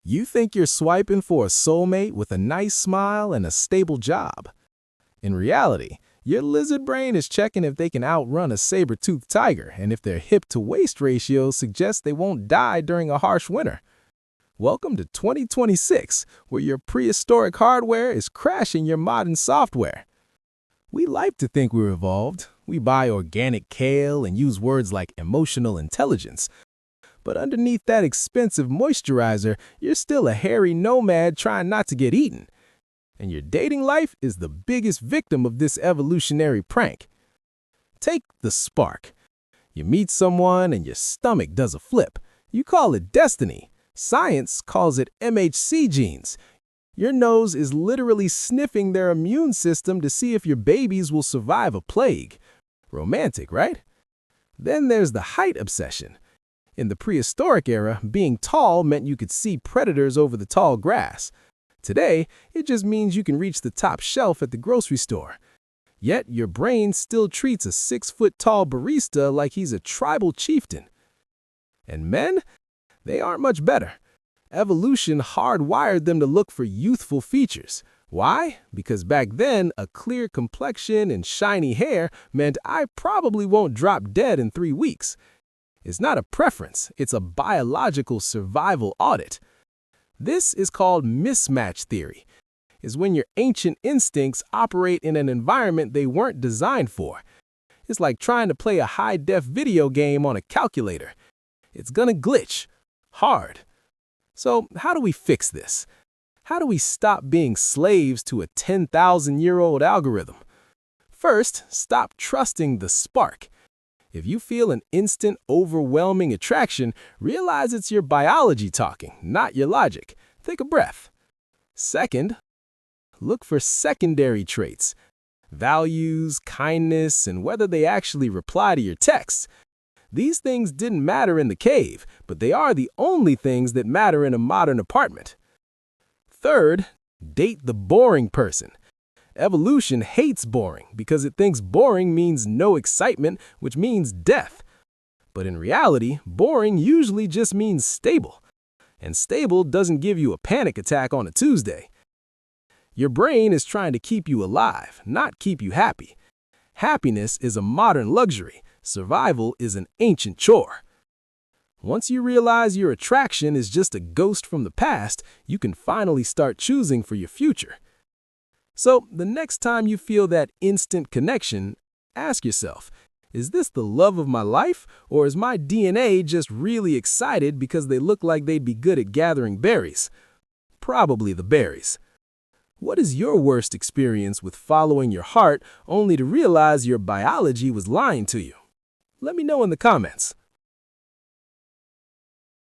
You think you're swiping for a soulmate with a nice smile and a stable job. In reality, your lizard brain is checking if they can outrun a saber-toothed tiger and if their hip-to-waist ratio suggests they won't die during a harsh winter. Welcome to 2026, where your prehistoric hardware is crashing your modern software. We like to think we're evolved. We buy organic kale and use words like emotional intelligence. But underneath that expensive moisturizer, you're still a hairy nomad trying not to get eaten. And your dating life is the biggest victim of this evolutionary prank. Take the spark. You meet someone and your stomach does a flip. You call it destiny. Science calls it MHC genes. Your nose is literally sniffing their immune system to see if your babies will survive a plague. Romantic, right? Then there's the height obsession. In the prehistoric era, being tall meant you could see predators over the tall grass. Today, it just means you can reach the top shelf at the grocery store. Yet, your brain still treats a 6-foot-tall barista like he's a tribal chieftain. And men? They aren't much better. Evolution hardwired them to look for youthful features. Why? Because back then, a clear complexion and shiny hair meant I probably won't drop dead in 3 weeks. It's not a preference, it's a biological survival audit. This is called mismatch theory. It's when your ancient instincts operate in an environment they weren't designed for. It's like trying to play a high-def video game on a calculator. It's gonna glitch. Hard. So how do we fix this? How do we stop being slaves to a 10,000-year-old algorithm? First, stop trusting the spark. If you feel an instant, overwhelming attraction, realize it's your biology talking, not your logic. Take a breath. Second, look for secondary traits, values, kindness, and whether they actually reply to your texts. These things didn't matter in the cave, but they are the only things that matter in a modern apartment. Third, date the boring person. Evolution hates boring because it thinks boring means no excitement, which means death. But in reality, boring usually just means stable. And stable doesn't give you a panic attack on a Tuesday. Your brain is trying to keep you alive, not keep you happy. Happiness is a modern luxury. Survival is an ancient chore. Once you realize your attraction is just a ghost from the past, you can finally start choosing for your future. So, the next time you feel that instant connection, ask yourself, is this the love of my life, or is my DNA just really excited because they look like they'd be good at gathering berries? Probably the berries. What is your worst experience with following your heart only to realize your biology was lying to you? Let me know in the comments.